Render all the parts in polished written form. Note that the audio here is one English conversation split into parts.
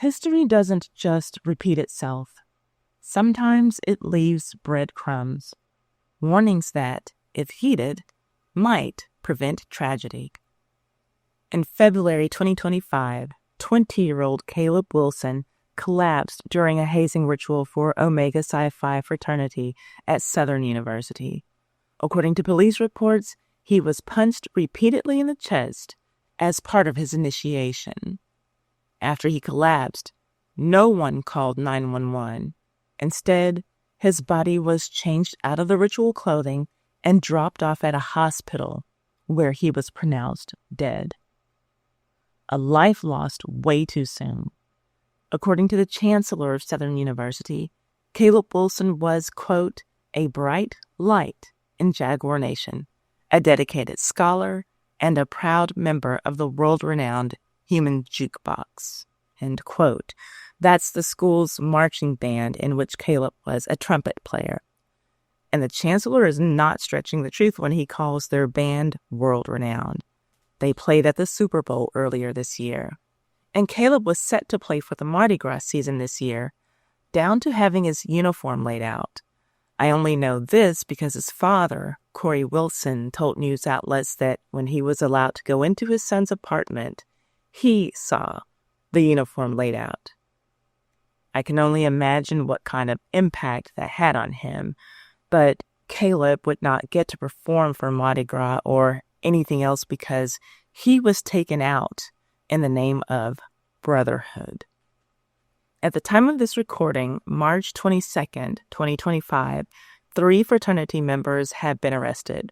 History doesn't just repeat itself. Sometimes it leaves breadcrumbs, warnings that, if heeded, might prevent tragedy. In February 2025, 20-year-old Caleb Wilson collapsed during a hazing ritual for Omega Psi Phi fraternity at Southern University. According to police reports, he was punched repeatedly in the chest as part of his initiation. After he collapsed, no one called 911. Instead, his body was changed out of the ritual clothing and dropped off at a hospital where he was pronounced dead. A life lost way too soon. According to the chancellor of Southern University, Caleb Wilson was, quote, a bright light in Jaguar Nation, a dedicated scholar, and a proud member of the world-renowned Human Jukebox, end quote. That's the school's marching band in which Caleb was a trumpet player. And the chancellor is not stretching the truth when he calls their band world-renowned. They played at the Super Bowl earlier this year. And Caleb was set to play for the Mardi Gras season this year, down to having his uniform laid out. I only know this because his father, Corey Wilson, told news outlets that when he was allowed to go into his son's apartment, he saw the uniform laid out. I can only imagine what kind of impact that had on him, but Caleb would not get to perform for Mardi Gras or anything else because he was taken out in the name of brotherhood. At the time of this recording, March 22nd, 2025, 3 fraternity members have been arrested.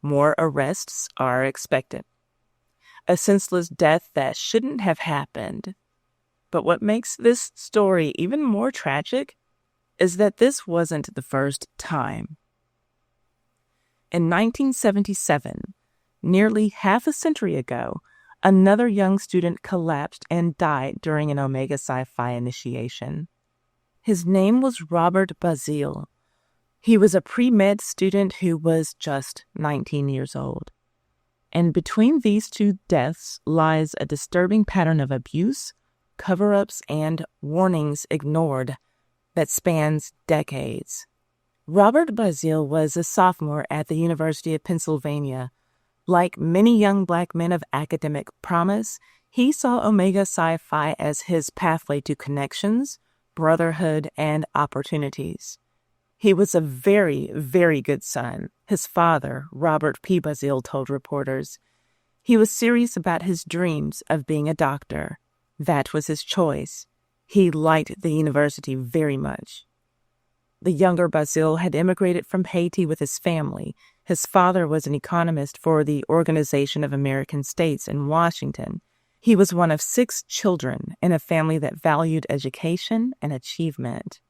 More arrests are expected. A senseless death that shouldn't have happened. But what makes this story even more tragic is that this wasn't the first time. In 1977, nearly half a century ago, another young student collapsed and died during an Omega Psi Phi initiation. His name was Robert Bazile. He was a pre-med student who was just 19 years old. And between these 2 deaths lies a disturbing pattern of abuse, cover-ups, and warnings ignored that spans decades. Robert Bazile was a sophomore at the University of Pennsylvania. Like many young Black men of academic promise, he saw Omega Psi Phi as his pathway to connections, brotherhood, and opportunities. He was a very, very good son, his father, Robert P. Bazile, told reporters. He was serious about his dreams of being a doctor. That was his choice. He liked the university very much. The younger Bazile had immigrated from Haiti with his family. His father was an economist for the Organization of American States in Washington. He was one of 6 children in a family that valued education and achievement.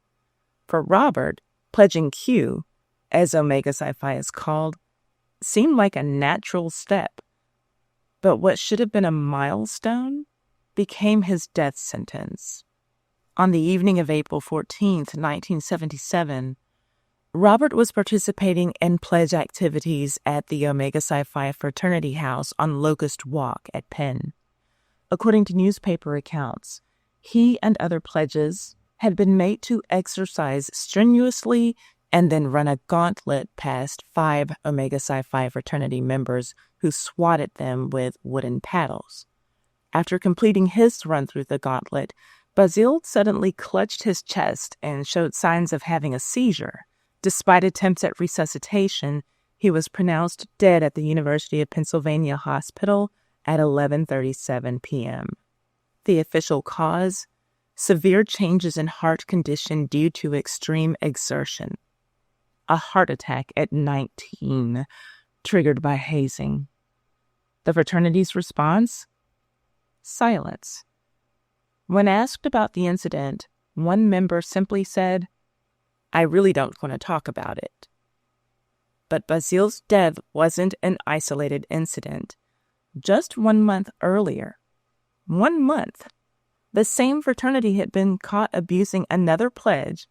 For Robert, pledging Q, as Omega Psi Phi is called, seemed like a natural step. But what should have been a milestone became his death sentence. On the evening of April 14th, 1977, Robert was participating in pledge activities at the Omega Psi Phi fraternity house on Locust Walk at Penn. According to newspaper accounts, he and other pledges had been made to exercise strenuously and then run a gauntlet past 5 Omega Psi Phi fraternity members who swatted them with wooden paddles. After completing his run through the gauntlet, Bazile suddenly clutched his chest and showed signs of having a seizure. Despite attempts at resuscitation, he was pronounced dead at the University of Pennsylvania Hospital at 11:37 p.m. The official cause? Severe changes in heart condition due to extreme exertion. A heart attack at 19, triggered by hazing. The fraternity's response? Silence. When asked about the incident, one member simply said, "I really don't want to talk about it." But Bazile's death wasn't an isolated incident. Just 1 month earlier, 1 month, the same fraternity had been caught abusing another pledge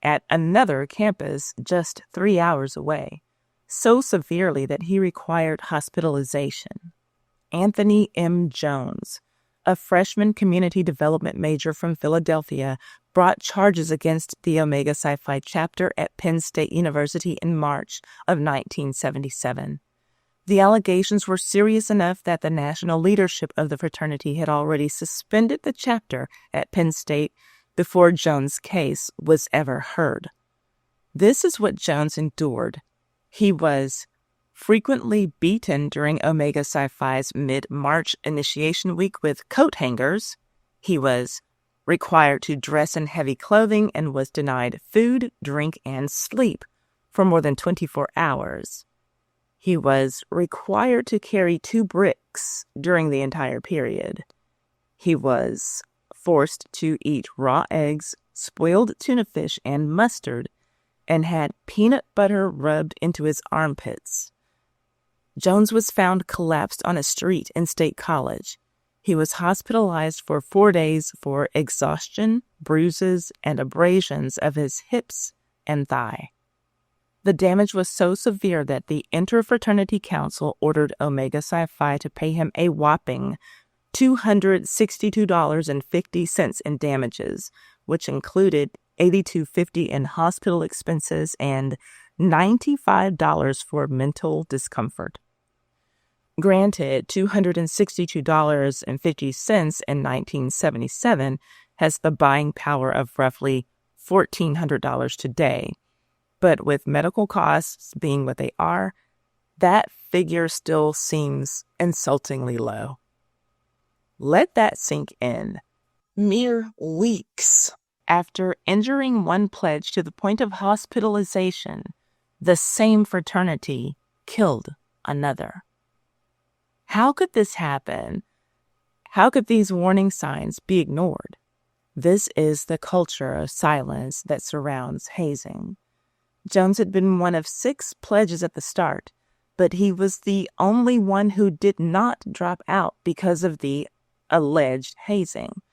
at another campus just 3 hours away, so severely that he required hospitalization. Anthony M. Jones, a freshman community development major from Philadelphia, brought charges against the Omega Psi Phi chapter at Penn State University in March of 1977. The allegations were serious enough that the national leadership of the fraternity had already suspended the chapter at Penn State before Jones' case was ever heard. This is what Jones endured. He was frequently beaten during Omega Psi Phi's mid-March initiation week with coat hangers. He was required to dress in heavy clothing and was denied food, drink, and sleep for more than 24 hours. He was required to carry 2 bricks during the entire period. He was forced to eat raw eggs, spoiled tuna fish, and mustard, and had peanut butter rubbed into his armpits. Jones was found collapsed on a street in State College. He was hospitalized for 4 days for exhaustion, bruises, and abrasions of his hips and thigh. The damage was so severe that the Interfraternity Council ordered Omega Psi Phi to pay him a whopping $262.50 in damages, which included $82.50 in hospital expenses and $95 for mental discomfort. Granted, $262.50 in 1977 has the buying power of roughly $1,400 today, but with medical costs being what they are, that figure still seems insultingly low. Let that sink in. Mere weeks after injuring one pledge to the point of hospitalization, the same fraternity killed another. How could this happen? How could these warning signs be ignored? This is the culture of silence that surrounds hazing. Jones had been one of 6 pledges at the start, but he was the only one who did not drop out because of the alleged hazing.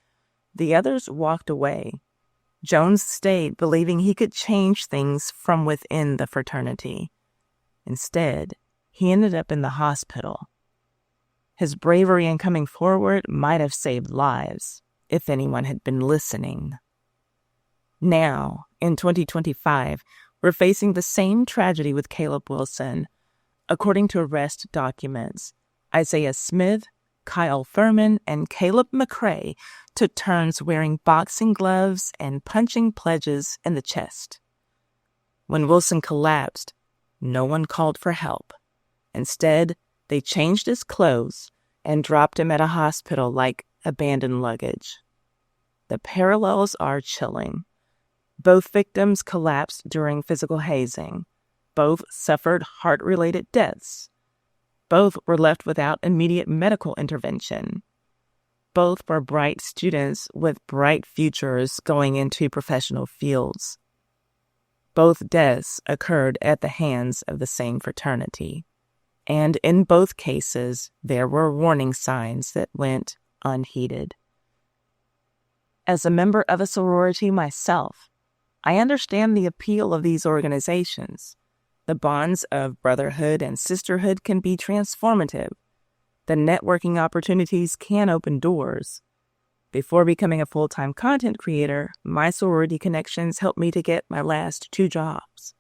The others walked away. Jones stayed, believing he could change things from within the fraternity. Instead, he ended up in the hospital. His bravery in coming forward might have saved lives if anyone had been listening. Now, in 2025, we're facing the same tragedy with Caleb Wilson. According to arrest documents, Isaiah Smith, Kyle Furman, and Caleb McCrae took turns wearing boxing gloves and punching pledges in the chest. When Wilson collapsed, no one called for help. Instead, they changed his clothes and dropped him at a hospital like abandoned luggage. The parallels are chilling. Both victims collapsed during physical hazing. Both suffered heart-related deaths. Both were left without immediate medical intervention. Both were bright students with bright futures going into professional fields. Both deaths occurred at the hands of the same fraternity. And in both cases, there were warning signs that went unheeded. As a member of a sorority myself, I understand the appeal of these organizations. The bonds of brotherhood and sisterhood can be transformative. The networking opportunities can open doors. Before becoming a full-time content creator, my sorority connections helped me to get my last 2 jobs.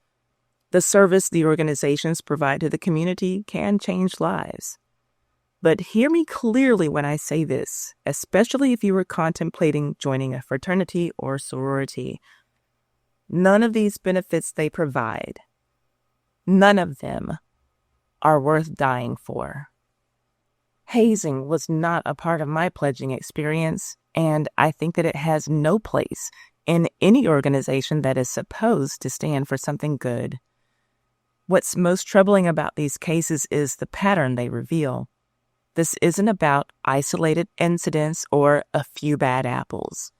The service the organizations provide to the community can change lives. But hear me clearly when I say this, especially if you are contemplating joining a fraternity or sorority. None of these benefits they provide, none of them are worth dying for. Hazing was not a part of my pledging experience, and I think that it has no place in any organization that is supposed to stand for something good. What's most troubling about these cases is the pattern they reveal. This isn't about isolated incidents or a few bad apples.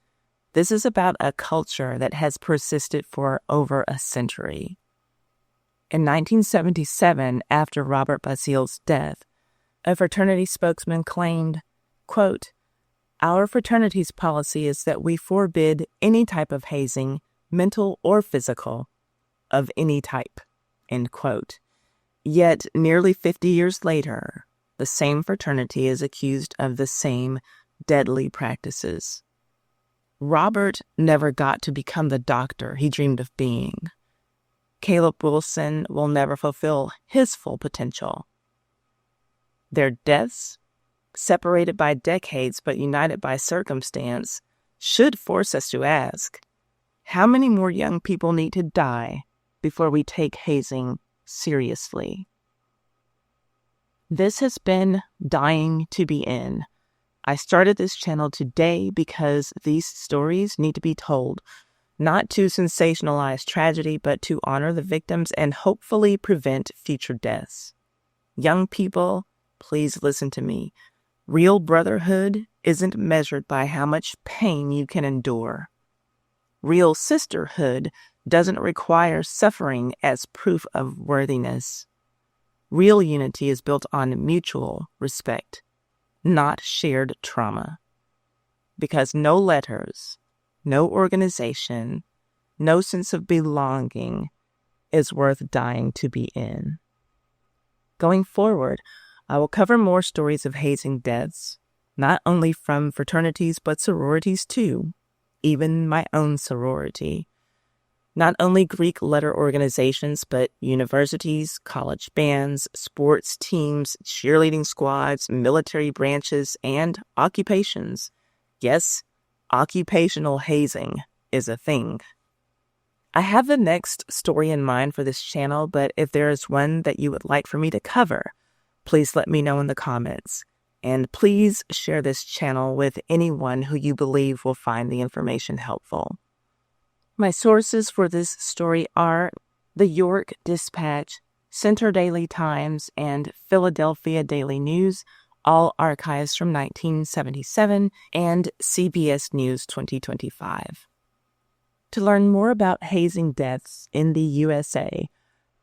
This is about a culture that has persisted for over a century. In 1977, after Robert Bazile's death, a fraternity spokesman claimed, quote, "Our fraternity's policy is that we forbid any type of hazing, mental or physical, of any type," end quote. Yet, nearly 50 years later, the same fraternity is accused of the same deadly practices. Robert never got to become the doctor he dreamed of being. Caleb Wilson will never fulfill his full potential. Their deaths, separated by decades but united by circumstance, should force us to ask, how many more young people need to die before we take hazing seriously? This has been Dying to Be In. I started this channel today because these stories need to be told, not to sensationalize tragedy, but to honor the victims and hopefully prevent future deaths. Young people, please listen to me. Real brotherhood isn't measured by how much pain you can endure. Real sisterhood doesn't require suffering as proof of worthiness. Real unity is built on mutual respect, not shared trauma. Because no letters, no organization, no sense of belonging is worth dying to be in. Going forward, I will cover more stories of hazing deaths, not only from fraternities but sororities too, even my own sorority. Not only Greek letter organizations, but universities, college bands, sports teams, cheerleading squads, military branches, and occupations. Yes, occupational hazing is a thing. I have the next story in mind for this channel, but if there is one that you would like for me to cover, please let me know in the comments. And please share this channel with anyone who you believe will find the information helpful. My sources for this story are the York Dispatch, Center Daily Times, and Philadelphia Daily News, all archives from 1977, and CBS News 2025. To learn more about hazing deaths in the USA,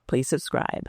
please subscribe.